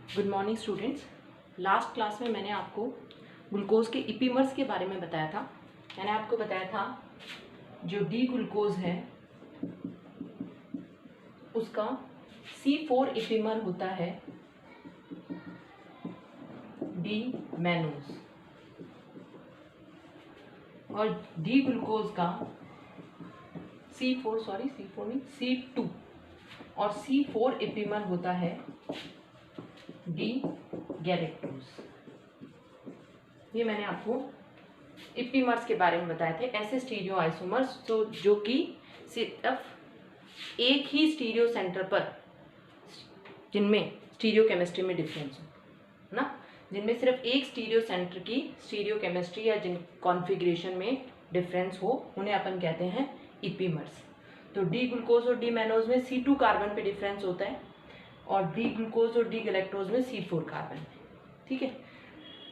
Good morning students. Last class में मैंने आपको ग्लूकोज के इपीमर्स के बारे में बताया था। मैंने आपको बताया था जो डी ग्लूकोज है उसका C4 इपीमर होता है डी मैनोज, और डी ग्लूकोज का C2 और C4 इपीमर होता है डी गैलेक्टोज। ये मैंने आपको इपीमर्स के बारे में बताए थे, ऐसे स्टीरियो आइसोमर्स तो जो कि सिर्फ एक ही स्टीरियो सेंटर पर, जिनमें स्टीरियो केमिस्ट्री में डिफरेंस हो ना, जिनमें सिर्फ एक स्टीरियो सेंटर की स्टीरियो केमिस्ट्री या जिन कॉन्फ़िगरेशन में डिफरेंस हो, उन्हें अपन कहते हैं इपीमर्स। तो डी ग्लूकोज और डी मैनोज में C2 कार्बन पे डिफरेंस होता है और डी ग्लूकोज और डी गैलेक्टोज में C4 कार्बन। ठीक है,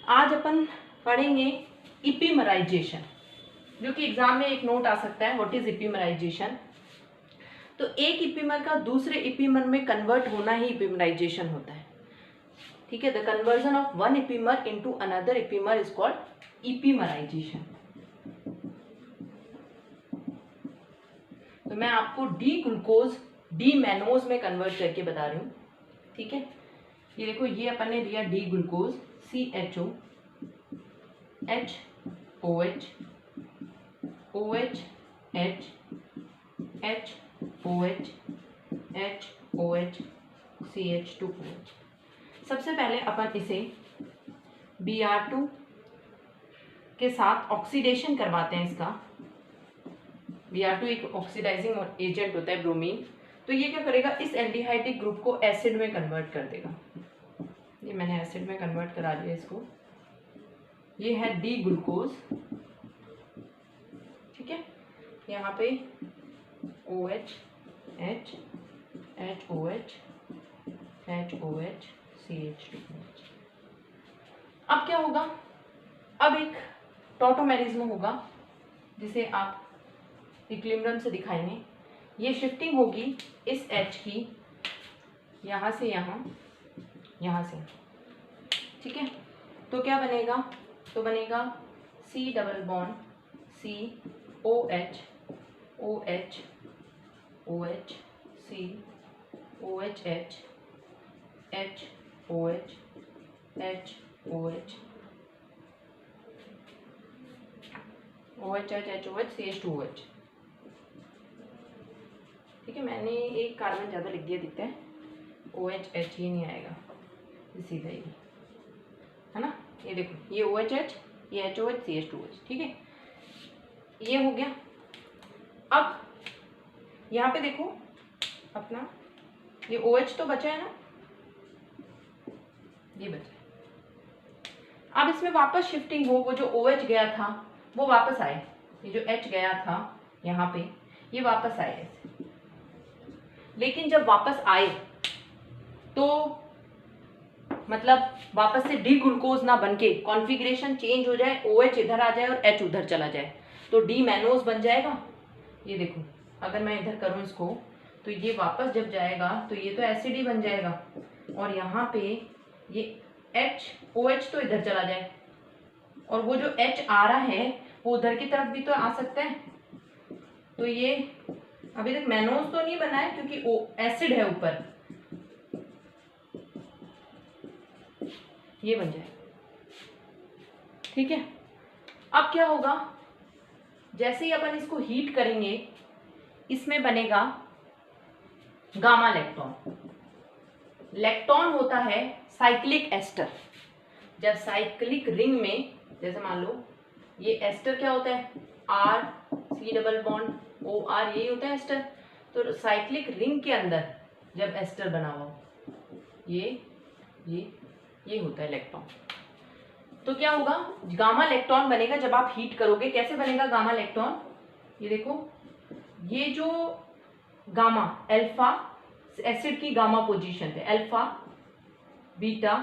आज अपन पढ़ेंगे इपीमराइजेशन, जो कि एग्जाम में एक नोट आ सकता है, व्हाट इज इपीमराइजेशन। तो एक इपीमर का दूसरे इपीमर में कन्वर्ट होना ही इपीमराइजेशन होता है। ठीक है, the conversion of one epimer into another epimer is called epimerization. तो मैं आपको डी ग्लूकोज डी मैनोज में कन्वर्ट करके बता रही हूँ। ठीक है, ये देखो, ये अपन ने लिया D glucose CHO HOH OH H HOH HOH CH2OH। सबसे पहले अपन इसे Br2 के साथ ऑक्सीडेशन करवाते हैं। इसका Br2 एक ऑक्सीडाइजिंग एजेंट होता है, ब्रोमीन। तो ये क्या करेगा, इस एल्डिहाइडिक ग्रुप को एसिड में कन्वर्ट कर देगा। ये मैंने एसिड में कन्वर्ट करा दिया इसको। ये है डी ग्लूकोज। ठीक है, यहाँ पे OH H HOH HOH CH2OH। अब क्या होगा, अब एक टॉटोमेरिज्म होगा जिसे आप इक्विलिब्रियम से दिखाएंगे। ये शिफ्टिंग होगी इस H की, यहाँ से यहाँ, यहाँ से। ठीक है, तो क्या बनेगा, तो बनेगा C double bond C OH OH OH C OH H H OH H OH OH H H OH CH2OH। ठीक है, मैंने एक कार्बन ज़्यादा लिख दिया, दिखता है OH H, ये नहीं आएगा, सीधा ही है ना। ये देखो, ये OH H, ये HOH CH2OH। ठीक है, ये हो गया। अब यहाँ पे देखो अपना ये OH तो बचा है ना, ये बचा है। अब इसमें वापस शिफ्टिंग हो, वो जो OH गया था वो वापस आए, ये जो H गया था यहाँ पे, ये वापस आए ऐसे। लेकिन जब वापस आए तो मतलब वापस से डी ग्लूकोज ना बनके कॉन्फ़िगरेशन चेंज हो जाए, OH इधर आ जाए और H उधर चला जाए, तो डी मैनोज बन जाएगा। ये देखो, अगर मैं इधर करूँ इसको, तो ये वापस जब जाएगा तो ये तो एसिड ही बन जाएगा, और यहाँ पे ये OH तो इधर चला जाए, और वो जो H आ रहा है वो उधर की तरफ भी तो आ सकता है। तो ये अभी तक मैनोज तो नहीं बना है क्योंकि एसिड है ऊपर, ये बन जाए। ठीक है, अब क्या होगा, जैसे ही अपन इसको हीट करेंगे, इसमें बनेगा गामा लैक्टोन। लैक्टोन होता है साइक्लिक एस्टर। जब साइक्लिक रिंग में, जैसे मान लो ये एस्टर क्या होता है, R C double bond OR, यही होता है एस्टर। तो साइक्लिक रिंग के अंदर जब एस्टर बना हुआ, ये होता है लैक्टोन। तो क्या होगा, गामा लैक्टोन बनेगा जब आप हीट करोगे। कैसे बनेगा गामा लैक्टोन, ये देखो, ये जो गामा अल्फा एसिड की गामा पोजीशन है, अल्फा बीटा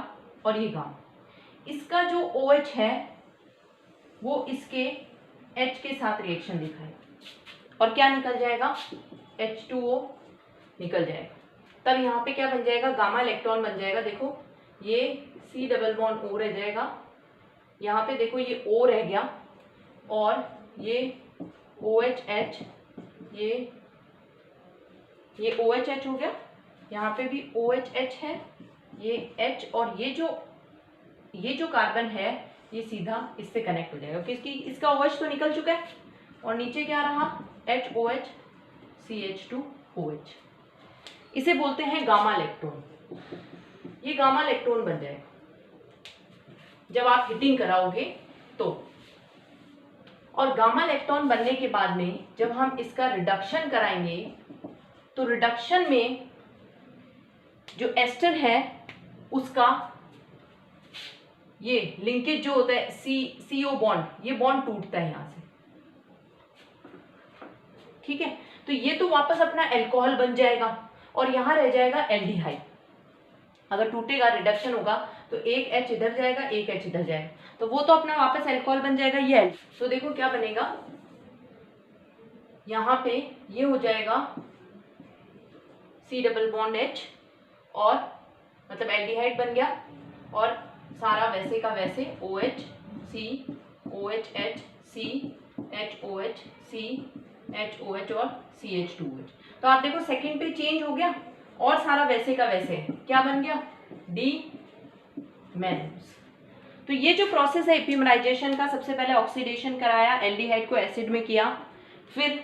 और ये गामा, इसका जो OH है वो इसके H के साथ रिएक्शन दिखाएगा और क्या निकल जाएगा, H2O निकल जाएगा। तब यहाँ पे क्या बन जाएगा, गामा इलेक्ट्रॉन बन जाएगा। देखो ये C डबल बॉन्ड O रह जाएगा, यहाँ पे देखो ये O रह गया, और ये OHH, ये OHH हो गया, यहाँ पे भी OHH है, ये H, और ये जो कार्बन है ये सीधा इससे कनेक्ट हो जाएगा, क्योंकि इसका OH तो निकल चुका है, और नीचे क्या रहा, HOH CH2OH। इसे बोलते हैं गामा इलेक्ट्रॉन। ये गामा इलेक्ट्रॉन बन जाएगा जब आप हीटिंग कराओगे तो। और गामा इलेक्ट्रॉन बनने के बाद में जब हम इसका रिडक्शन कराएंगे तो रिडक्शन में जो एस्टर है उसका ये लिंकेज जो होता है CO बॉन्ड, ये बॉन्ड टूटता है यहां से, ठीक है। तो ये तो वापस अपना अल्कोहल बन जाएगा, और यहां रह जाएगा एल्डिहाइड। अगर टूटेगा, रिडक्शन होगा, तो एक H इधर जाएगा, एक H इधर जाएगा, तो वो तो अपना वापस अल्कोहल बन जाएगा, ये तो देखो क्या बनेगा, यहाँ पे ये हो जाएगा C डबल बॉन्ड H, और मतलब एल्डिहाइड बन गया, और सारा वैसे का वैसे OH C OHH C HOH C HOH और CH2OH। तो आप देखो सेकंड पे चेंज हो गया, और सारा वैसे का वैसे है, क्या बन गया, डी मैनोज। तो ये जो प्रोसेस है एपिमराइजेशन का, सबसे पहले ऑक्सीडेशन कराया, एल्डिहाइड को एसिड में किया, फिर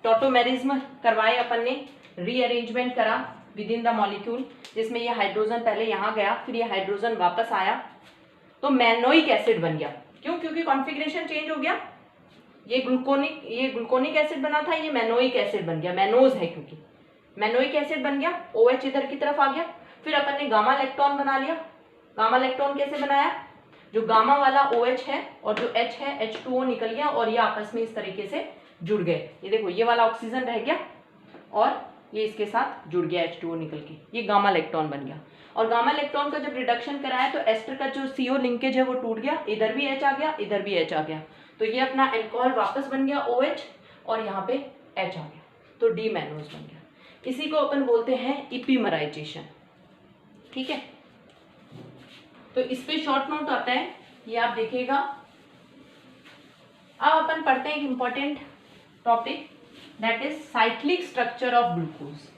टॉटोमेरिज्म करवाए अपन ने, रीअरेंजमेंट करा विद इन द मॉलिक्यूल, जिसमें ये हाइड्रोजन पहले यहाँ गया, फिर ये हाइड्रोजन वापस आया, तो मैनोइक एसिड बन गया। क्यों? क्योंकि कॉन्फ़िगरेशन चेंज हो गया, ये ग्लूकोनिक एसिड बना था, ये मैनोइक एसिड बन गया, मैनोज है क्योंकि, मैनोइक एसिड बन गया, OH इधर की तरफ आ गया। फिर अपन ने गामा इलेक्ट्रॉन बना लिया। गामा इलेक्ट्रॉन कैसे बनाया, जो गामा वाला OH है और जो H है H2O निकल गया, और ये आपस में इस तरीके से जुड़ गए। ये देखो, ये वाला ऑक्सीजन रह गया और ये इसके साथ जुड़ गया H2O निकल के, ये गामा इलेक्ट्रॉन बन गया। और गामा इलेक्ट्रॉन का जब रिडक्शन कराया तो एस्टर का जो CO लिंकेज है वो टूट गया, इधर भी H आ गया, इधर भी H आ गया, तो ये अपना अल्कोहल वापस बन गया OH, और यहाँ पे H आ गया, तो डी मैनोज बन गया। इसी को अपन बोलते हैं इपीमराइजेशन, ठीक है। तो इस पे शॉर्ट नोट आता है, ये आप देखिएगा। अब अपन पढ़ते हैं एक important topic, that is cyclic structure of glucose.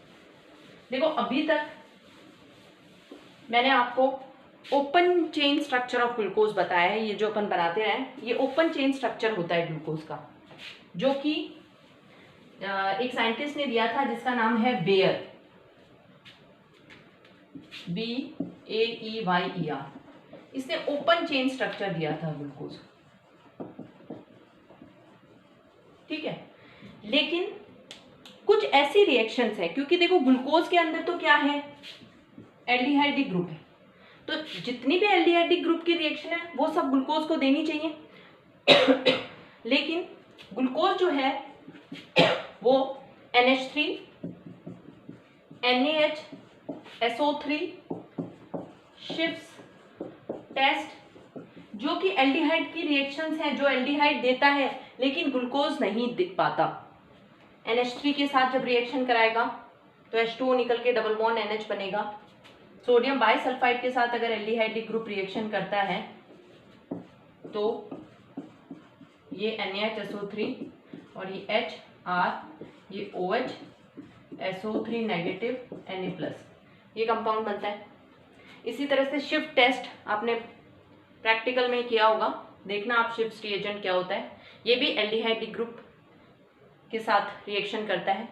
देखो, अभी तक मैंने आपको open chain structure of glucose बताया है, ये जो अपन बनाते रहे, ये ओपन चेन स्ट्रक्चर होता है ग्लूकोज का, जो कि एक साइंटिस्ट ने दिया था जिसका नाम है बेयर, BAEYER। इसने ओपन चेन स्ट्रक्चर दिया था ग्लूकोज, ठीक है। लेकिन कुछ ऐसी रिएक्शंस है, क्योंकि देखो ग्लूकोज के अंदर तो क्या है, एल्डिहाइडिक ग्रुप है, तो जितनी भी एल्डिहाइडिक ग्रुप की रिएक्शन है वो सब ग्लूकोज को देनी चाहिए। लेकिन ग्लूकोज जो है वो NH3 NaH SO3 शिफ्स टेस्ट, जो कि एल्डिहाइड की रिएक्शंस हैं, जो एल्डिहाइड देता है लेकिन ग्लूकोज नहीं दे पाता। NH3 के साथ जब रिएक्शन कराएगा तो H2O निकल के डबल बॉन्ड NH बनेगा। सोडियम बाइसल्फाइड के साथ अगर एल्डिहाइडिक ग्रुप रिएक्शन करता है तो ये NaHSO3 और ये HR, ये OH SO3 नेगेटिव Na+, ये कंपाउंड बनता है। इसी तरह से शिफ्ट टेस्ट आपने प्रैक्टिकल में किया होगा, देखना आप शिफ्ट रिएजेंट क्या होता है, ये भी एल्डिहाइडिक ग्रुप के साथ रिएक्शन करता है,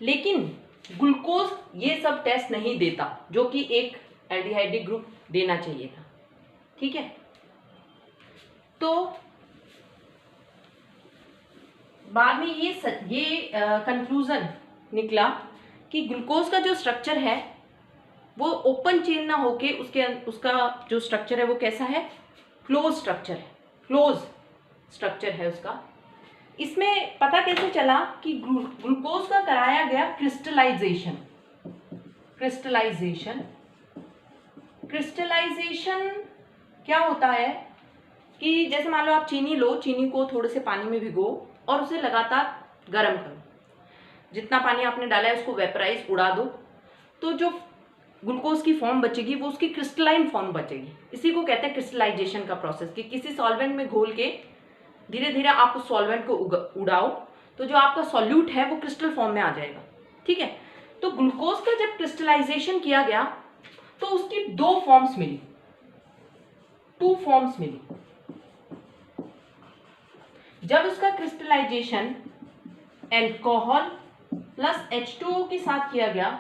लेकिन ग्लूकोज ये सब टेस्ट नहीं देता जो कि एक एल्डिहाइडिक ग्रुप देना चाहिए था, ठीक है। तो बाद में ये कंक्लूजन निकला कि ग्लूकोज का जो स्ट्रक्चर है वो ओपन चेन ना होके उसका जो स्ट्रक्चर है वो कैसा है, क्लोज स्ट्रक्चर है उसका। इसमें पता कैसे चला कि ग्लूकोज का कराया गया क्रिस्टलाइजेशन क्या होता है कि जैसे मान लो आप चीनी लो, चीनी को थोड़े से पानी में भिगो और उसे लगातार गर्म करो, जितना पानी आपने डाला है उसको वेपराइज उड़ा दो, तो जो ग्लूकोज की फॉर्म बचेगी वो उसकी क्रिस्टलाइन फॉर्म बचेगी। इसी को कहते हैं क्रिस्टलाइजेशन का प्रोसेस, कि किसी सॉल्वेंट में घोल के धीरे धीरे आप उस सॉल्वेंट को उड़ाओ तो जो आपका सॉल्यूट है वो क्रिस्टल फॉर्म में आ जाएगा। ठीक है, तो ग्लूकोज का जब क्रिस्टलाइजेशन किया गया तो उसकी 2 फॉर्म्स मिली, 2 फॉर्म्स मिली। जब उसका क्रिस्टलाइजेशन एल्कोहल प्लस H2O के साथ किया गया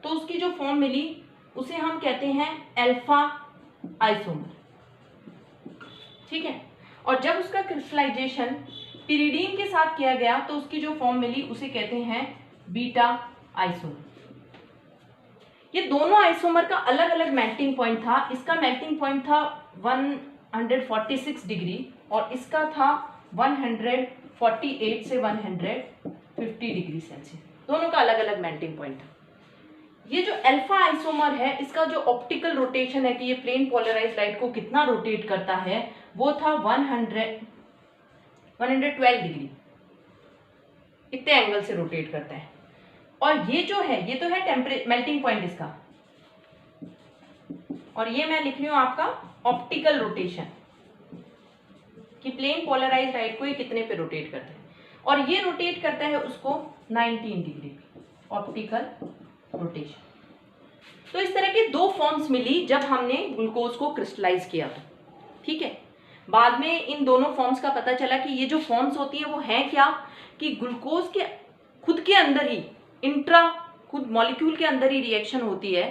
तो उसकी जो फॉर्म मिली उसे हम कहते हैं अल्फा आइसोमर। ठीक है, और जब उसका क्रिस्टलाइजेशन पिरिडीन के साथ किया गया तो उसकी जो फॉर्म मिली उसे कहते हैं बीटा आइसोमर। ये दोनों आइसोमर का अलग अलग मेल्टिंग पॉइंट था। इसका मेल्टिंग पॉइंट था 146 डिग्री और इसका था 148 से 150 डिग्री सेल्सियस। दोनों का अलग अलग मेल्टिंग पॉइंट था। ये जो अल्फा आइसोमर है इसका जो ऑप्टिकल रोटेशन है कि ये प्लेन पोलराइज्ड लाइट को कितना रोटेट करता है वो था 112 डिग्री, इतने एंगल से रोटेट करता है। और ये जो है ये तो है मेल्टिंग पॉइंट इसका, और ये मैं लिख रही हूं आपका ऑप्टिकल रोटेशन कि प्लेन पोलराइज्ड लाइट को ये कितने पे रोटेट करता है, और ये रोटेट करता है उसको 19 डिग्री ऑप्टिकल रोटेशन। तो इस तरह के 2 फॉर्म्स मिली जब हमने ग्लूकोज को क्रिस्टलाइज किया था। ठीक है, बाद में इन दोनों फॉर्म्स का पता चला कि ये जो फॉर्म्स होती है वो हैं क्या, कि ग्लूकोज के खुद के अंदर ही खुद मॉलिक्यूल के अंदर ही रिएक्शन होती है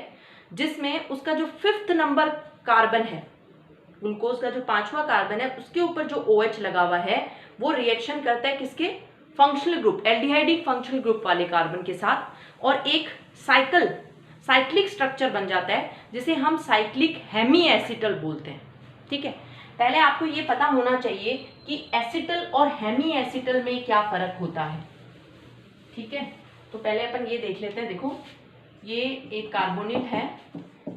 जिसमें उसका जो 5th नंबर कार्बन है, ग्लूकोज का जो 5वां कार्बन है उसके ऊपर जो OH लगा हुआ है वो रिएक्शन करता है किसके, functional group, aldehydic functional group वाले कार्बन के साथ, और एक साइक्लिक स्ट्रक्चर बन जाता है जिसे हम साइक्लिक हेमी एसिटल बोलते हैं। ठीक है, पहले आपको ये पता होना चाहिए कि एसिटल और हेमी एसिटल में क्या फर्क होता है। ठीक है, तो पहले अपन ये देख लेते हैं। देखो, ये एक कार्बोनेट है,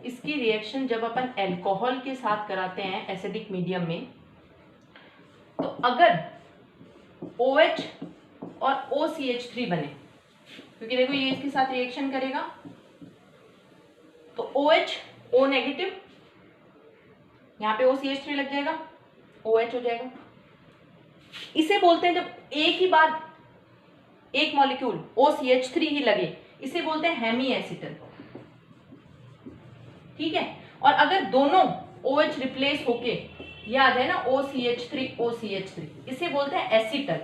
इसकी रिएक्शन जब अपन अल्कोहल के साथ कराते हैं एसिडिक मीडियम में, तो अगर OH और OCH3 बने, क्योंकि देखो ये इसके साथ रिएक्शन करेगा तो OH O नेगेटिव, यहाँ पे OCH3 लग जाएगा, OH हो जाएगा। इसे बोलते हैं जब एक ही बार एक मॉलिक्यूल OCH3 ही लगे, इसे बोलते हैं हेमी एसिटल। ठीक है, और अगर दोनों OH रिप्लेस होके ये आ जाए ना OCH3, इसे बोलते हैं एसिटल।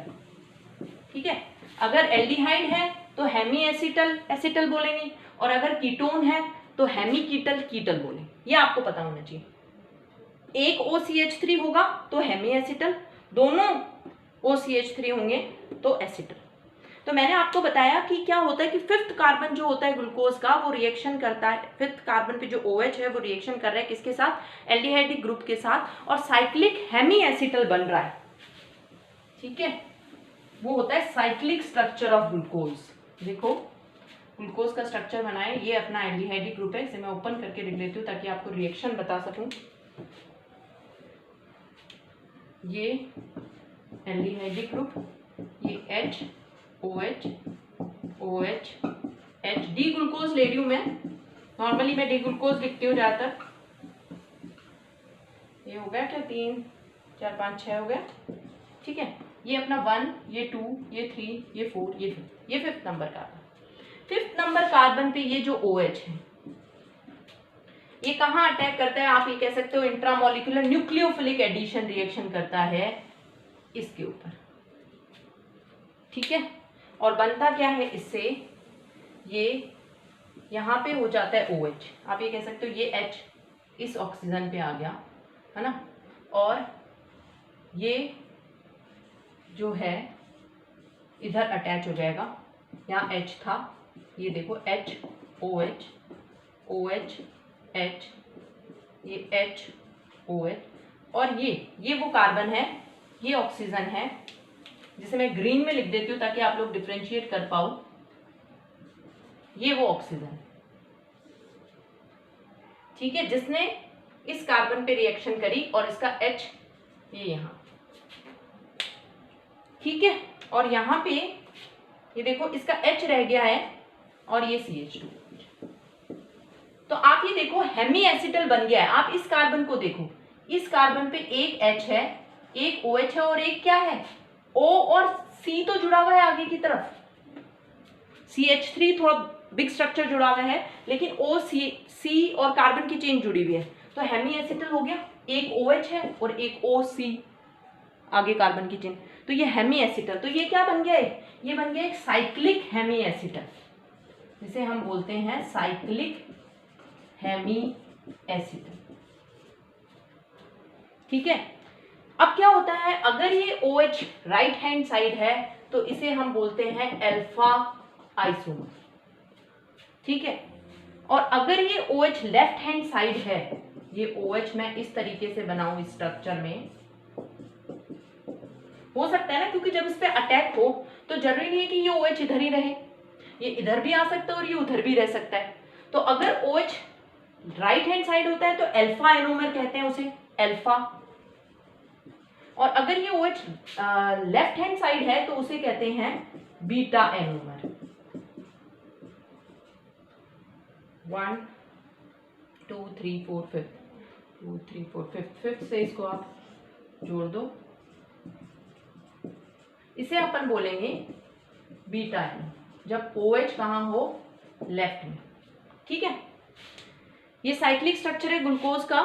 ठीक है, अगर एल्डिहाइड है तो हेमी एसिटल बोलेंगे, और अगर कीटोन है तो हेमी कीटल बोलेंगे। ये आपको पता होना चाहिए। एक OCH3 होगा तो हेमी एसिटल, दोनों OCH3 होंगे तो एसिटल। तो मैंने आपको बताया कि क्या होता है कि 5th कार्बन जो होता है ग्लूकोज का वो रिएक्शन करता है, 5th कार्बन पे जो OH है वो रिएक्शन कर रहा है किसके साथ, एल्डिहाइडिक ग्रुप के साथ, और साइक्लिक हेमी एसिटल बन रहा है। ठीक है, वो होता है साइक्लिक स्ट्रक्चर ऑफ ग्लूकोज। देखो ग्लूकोज का स्ट्रक्चर बनाए, ये अपना एल्डिहाइडिक ग्रुप है, इसे मैं ओपन करके लिख लेती हूँ ताकि आपको रिएक्शन बता सकूं। ये एल्डिहाइडिक ग्रुप, ये H OH OH H, D glucose ले रही हूं मैं, नॉर्मली मैं डी ग्लूकोज लिखती हूँ ज्यादातर। ये हो गया क्या, 3 4 5 6 हो गया। ठीक है, ये अपना 1, ये 2, ये 3, ये 4, ये 5th number carbon. 5th number carbon पे ये जो OH है ये कहाँ अटैक करता है, आप ये कह सकते हो इंट्रामोलिकुलर न्यूक्लियोफिलिक एडिशन रिएक्शन करता है इसके ऊपर। ठीक है, और बनता क्या है इससे, ये यहाँ पे हो जाता है OH, आप ये कह सकते हो ये H इस ऑक्सीजन पे आ गया है ना, और ये जो है इधर अटैच हो जाएगा, यहाँ H था, ये देखो H OH OH H, ये H OH, और ये वो कार्बन है, ये ऑक्सीजन है, जिसे मैं ग्रीन में लिख देती हूँ ताकि आप लोग डिफरेंशिएट कर पाओ। ये वो ऑक्सीजन, ठीक है, जिसने इस कार्बन पे रिएक्शन करी, और इसका H ये यहाँ। ठीक है, और यहाँ पे ये देखो इसका H रह गया है और ये CH2। तो देखो हेमी एसिटल बन गया है। आप इस कार्बन को देखो, इस कार्बन पे एक H है, एक OH है और एक क्या है O, और C तो जुड़ा हुआ है आगे की तरफ, CH3 थोड़ा बिग स्ट्रक्चर जुड़ा हुआ है, लेकिन C और कार्बन की चेन जुड़ी हुई है, तो हेमी एसिटल हो गया। एक OH है और एक OC आगे कार्बन की चेन, तो ये हेमी एसिटल। तो ये क्या बन गया है, ये बन गया एक साइक्लिक हेमी एसिटल, जिसे हम बोलते हैं साइक्लिक हेमी एसिटल। ठीक है, अब क्या होता है, अगर ये OH राइट हैंड साइड है तो इसे हम बोलते हैं अल्फा आइसोमर। ठीक है, और अगर ये OH लेफ्ट हैंड साइड है, ये OH मैं इस तरीके से बनाऊं इस स्ट्रक्चर में, हो सकता है ना, क्योंकि जब इस पे अटैक हो तो जरूरी नहीं है कि ये OH इधर ही रहे, ये इधर भी आ सकता है और ये उधर भी रह सकता है। तो अगर OH राइट हैंड साइड होता है तो अल्फा एनोमर कहते हैं उसे, अल्फा, और अगर ये OH लेफ्ट हैंड साइड है तो उसे कहते हैं बीटा एनोमर। 1 2 3 4 5, 2 3 4 5 से इसको आप जोड़ दो, इसे अपन बोलेंगे बीटा एनोमर जब OH कहाँ हो, लेफ्ट में। ठीक है, ये साइक्लिक स्ट्रक्चर है ग्लूकोज का,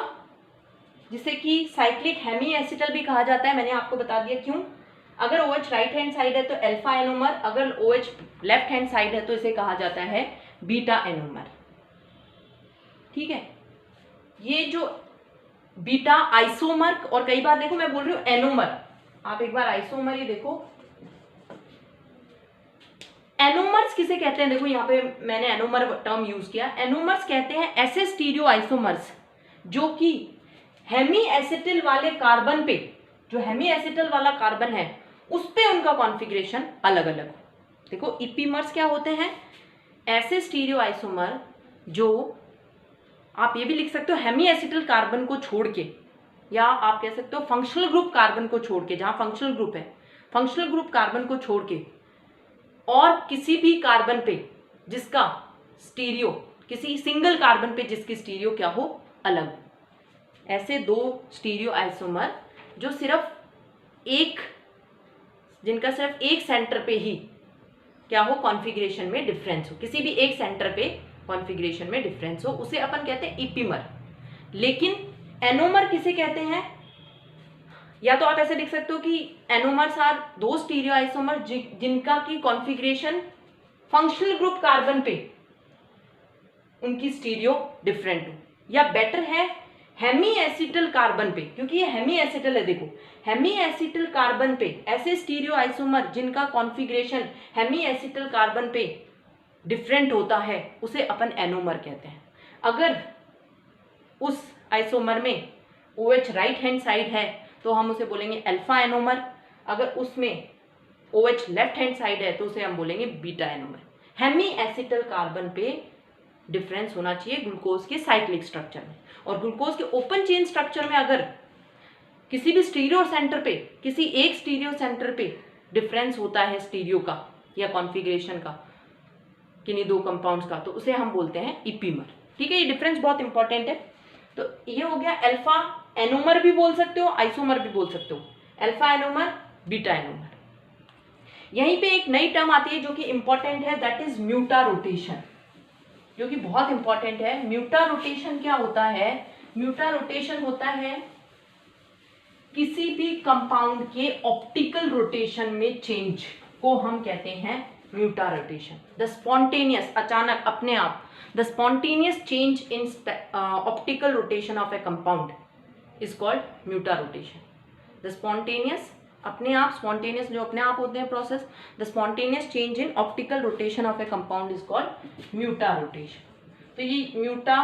जिसे कि साइक्लिक हेमी एसिटल भी कहा जाता है। मैंने आपको बता दिया क्यों। अगर OH राइट हैंड साइड है तो अल्फा एनोमर, अगर OH लेफ्ट हैंड साइड है तो इसे कहा जाता है बीटा एनोमर। ठीक है, ये जो बीटा आइसोमर, और कई बार देखो मैं बोल रही हूँ एनोमर, आप एक बार आइसोमर ही देखो। एनोमर्स किसे कहते हैं, देखो यहाँ पे मैंने एनोमर टर्म यूज किया। एनोमर्स कहते हैं ऐसे स्टीरियो आइसोमर्स जो कि हेमी एसिटिल वाले कार्बन पे, जो हेमी एसिटिल वाला कार्बन है उस पे उनका कॉन्फ़िगरेशन अलग अलग हो। देखो इपीमर्स क्या होते हैं, ऐसे स्टीरियो आइसोमर जो, आप ये भी लिख सकते हो हेमी एसिटिल कार्बन को छोड़ के, या आप कह सकते हो फंक्शनल ग्रुप कार्बन को छोड़ के, जहां फंक्शनल ग्रुप है, फंक्शनल ग्रुप कार्बन को छोड़ के और किसी भी कार्बन पे जिसका स्टीरियो, किसी सिंगल कार्बन पे जिसकी स्टीरियो क्या हो, अलग, ऐसे दो स्टीरियो आइसोमर जो सिर्फ एक, जिनका सिर्फ एक सेंटर पे ही क्या हो, कॉन्फ़िगरेशन में डिफरेंस हो, किसी भी एक सेंटर पे कॉन्फ़िगरेशन में डिफरेंस हो, उसे अपन कहते हैं इपीमर। लेकिन एनोमर किसे कहते हैं, या तो आप ऐसे लिख सकते हो कि एनोमर्स आर दो स्टीरियो आइसोमर जिनका की कॉन्फ़िगरेशन फंक्शनल ग्रुप कार्बन पे उनकी स्टीरियो डिफरेंट हो, या बेटर है हेमी एसिटल कार्बन पे, क्योंकि ये हेमी एसिटल है। देखो हेमी एसिटल कार्बन पे ऐसे स्टीरियो आइसोमर जिनका कॉन्फ़िगरेशन हेमी एसिटल कार्बन पे डिफरेंट होता है उसे अपन एनोमर कहते हैं। अगर उस आइसोमर में OH राइट हैंड साइड है तो हम उसे बोलेंगे अल्फा एनोमर, अगर उसमें OH लेफ्ट हैंड साइड है तो उसे हम बोलेंगे beta anomer. Hemiacetal carbon पे डिफरेंस होना चाहिए ग्लूकोज के साइक्लिक स्ट्रक्चर में, और ग्लूकोज के ओपन चेन स्ट्रक्चर में अगर किसी भी स्टीरियो सेंटर पे, किसी एक स्टीरियो सेंटर पे डिफरेंस होता है स्टीरियो का या कॉन्फ़िगरेशन का, किन्हीं दो कंपाउंड्स का, तो उसे हम बोलते हैं इपीमर। ठीक है, ये डिफरेंस बहुत इंपॉर्टेंट है। तो ये हो गया अल्फा एनोमर भी बोल सकते हो, आइसोमर भी बोल सकते हो, अल्फा एनोमर, बीटा एनोमर। यहीं पे एक नई टर्म आती है जो कि इंपॉर्टेंट है, दैट इज म्यूटा रोटेशन, जो कि बहुत इंपॉर्टेंट है। म्यूटा रोटेशन क्या होता है, म्यूटा रोटेशन होता है किसी भी कंपाउंड के ऑप्टिकल रोटेशन में चेंज को हम कहते हैं म्यूटा रोटेशन। द स्पॉन्टेनियस, अचानक अपने आप, the spontaneous change in optical rotation of a compound is called mutarotation. The spontaneous, अपने आप, स्पॉन्टेनियस जो अपने आप होते हैं process, the spontaneous change in optical rotation of a compound is called mutarotation. तो ये म्यूटा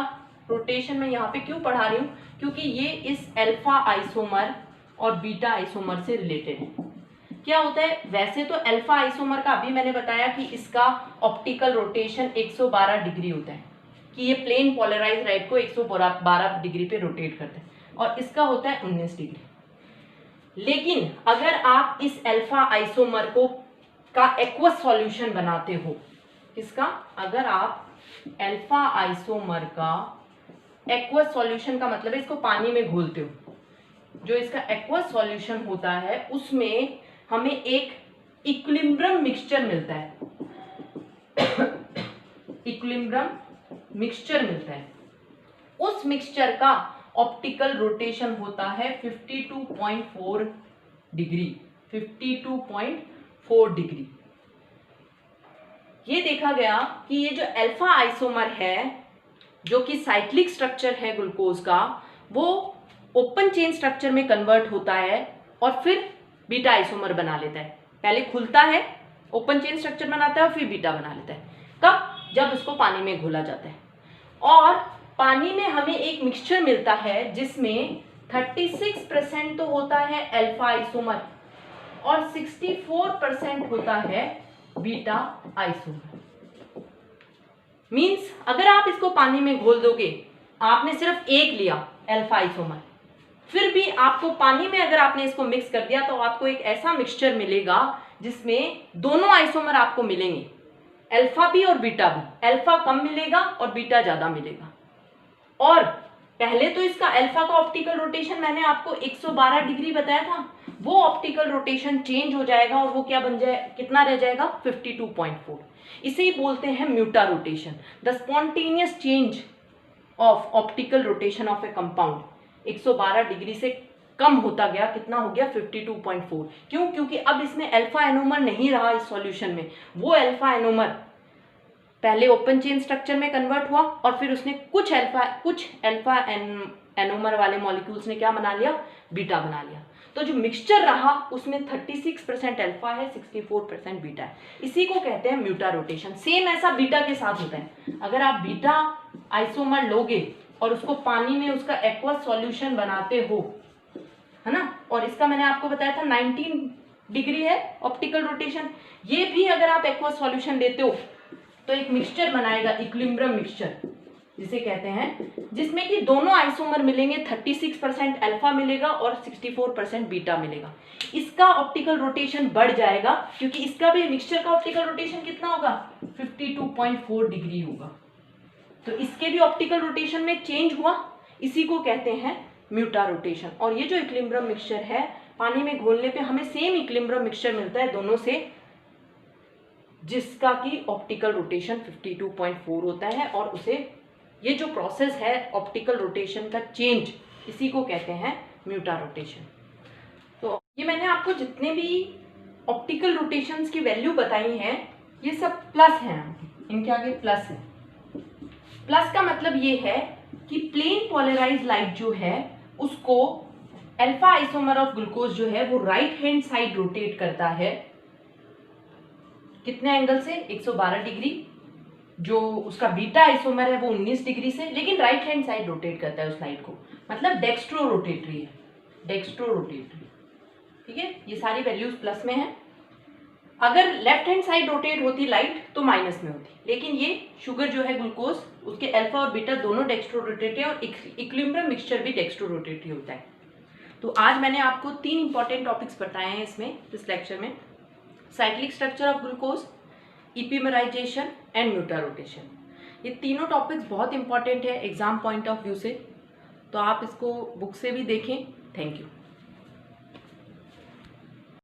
रोटेशन में यहाँ पे क्यों पढ़ा रही हूँ, क्योंकि ये इस अल्फा आइसोमर और बीटा आइसोमर से रिलेटेड है। क्या होता है, वैसे तो अल्फा आइसोमर का अभी मैंने बताया कि इसका ऑप्टिकल रोटेशन 112 डिग्री होता है, कि ये प्लेन पोलराइज लाइट को 112 डिग्री पे रोटेट करते हैं, और इसका होता है 19 डिग्री। लेकिन अगर आप इस अल्फा आइसोमर को का एक्वस सॉल्यूशन बनाते हो, इसका, अगर आप अल्फा आइसोमर का एक्वस सॉल्यूशन का मतलब है इसको पानी में घोलते हो, जो इसका एक्वस सॉल्यूशन होता है उसमें हमें एक इक्विलिब्रियम मिक्सचर मिलता है। इक्विलिब्रियम मिक्सचर मिलता है, उस मिक्सचर का ऑप्टिकल रोटेशन होता है 52.4 डिग्री। 52.4 डिग्री। ये देखा गया कि ये जो अल्फा आइसोमर है, जो कि साइक्लिक स्ट्रक्चर है ग्लूकोज का, वो ओपन चेन स्ट्रक्चर में कन्वर्ट होता है और फिर बीटा आइसोमर बना लेता है। पहले खुलता है, ओपन चेन स्ट्रक्चर बनाता है और फिर बीटा बना लेता है। कब? जब उसको पानी में घोला जाता है। और पानी में हमें एक मिक्सचर मिलता है जिसमें 36% तो होता है अल्फा आइसोमर और 64% होता है बीटा आइसोमर। मींस अगर आप इसको पानी में घोल दोगे, आपने सिर्फ एक लिया अल्फा आइसोमर, फिर भी आपको पानी में अगर आपने इसको मिक्स कर दिया तो आपको एक ऐसा मिक्सचर मिलेगा जिसमें दोनों आइसोमर आपको मिलेंगे, अल्फा भी और बीटा भी। अल्फा कम मिलेगा और बीटा ज्यादा मिलेगा। और पहले तो इसका अल्फा का ऑप्टिकल रोटेशन मैंने आपको 112 डिग्री बताया था, वो ऑप्टिकल रोटेशन चेंज हो जाएगा और वो क्या बन जाए, कितना रह जाएगा, 52.4। इसे ही बोलते हैं mutarotation, the spontaneous change of optical rotation of a compound. 112 degree से कम होता गया, कितना हो गया, 52.4। क्यों? क्योंकि अब इसमें अल्फा एनोमर नहीं रहा इस सॉल्यूशन में। वो अल्फा एनोमर पहले ओपन चेन स्ट्रक्चर में कन्वर्ट हुआ और फिर उसने कुछ अल्फा एनोमर वाले मॉलिक्यूल्स ने क्या बना लिया, बीटा बना लिया। तो जो मिक्सचर रहा उसमें 36% अल्फा है, 64% बीटा है। इसी को कहते हैं म्यूटा रोटेशन। सेम ऐसा बीटा के साथ होता है। अगर आप बीटा आइसोमर लोगे और उसको पानी में उसका एक्वस सॉल्यूशन बनाते हो, है ना, और इसका मैंने आपको बताया था 19 डिग्री है ऑप्टिकल रोटेशन। ये भी अगर आप एक्वस सॉल्यूशन लेते हो तो एक मिक्सचर बनाएगा, इक्विलिब्रियम मिक्सचर जिसे कहते हैं, जिसमें कि दोनों आइसोमर मिलेंगे, 36% अल्फा मिलेगा और 64% बीटा मिलेगा। इसका ऑप्टिकल रोटेशन बढ़ जाएगा क्योंकि इसका भी मिक्सचर का ऑप्टिकल रोटेशन कितना होगा, 52.4 डिग्री होगा। तो इसके भी ऑप्टिकल रोटेशन में चेंज हुआ, इसी को कहते हैं म्यूटा रोटेशन। और ये जो इक्विलिब्रियम मिक्सचर है, पानी में घोलने पे हमें सेम इक्विलिब्रियम मिक्सचर मिलता है दोनों से, जिसका की ऑप्टिकल रोटेशन 52.4 होता है। और उसे, ये जो प्रोसेस है ऑप्टिकल रोटेशन का चेंज, इसी को कहते हैं म्यूटा रोटेशन। तो ये मैंने आपको जितने भी ऑप्टिकल रोटेशंस की वैल्यू बताई हैं, ये सब प्लस हैं, इनके आगे प्लस है। प्लस का मतलब ये है कि प्लेन पोलराइज लाइट जो है उसको अल्फा आइसोमर ऑफ ग्लूकोज जो है वो राइट हैंड साइड रोटेट करता है। कितने एंगल से, 112 डिग्री। जो उसका बीटा आइसोमर है वो 19 डिग्री से, लेकिन राइट हैंड साइड रोटेट करता है उस लाइट को, मतलब डेक्स्ट्रो रोटेटरी है, डेक्स्ट्रो रोटेटरी। ठीक है, ये सारी वैल्यूज प्लस में है। अगर लेफ्ट हैंड साइड रोटेट होती लाइट तो माइनस में होती, लेकिन ये शुगर जो है ग्लूकोज, उसके अल्फा और बीटा दोनों डेक्स्ट्रो रोटेटरी है और इक्विलिब्रियम मिक्सचर भी डेक्स्ट्रो रोटेटरी होता है। तो आज मैंने आपको 3 इंपॉर्टेंट टॉपिक्स बताए हैं इसमें, इस लेक्चर में। Cyclic structure of glucose, epimerization and mutarotation. ये तीनों टॉपिक्स बहुत इंपॉर्टेंट है एग्जाम पॉइंट ऑफ व्यू से, तो आप इसको बुक से भी देखें। Thank you.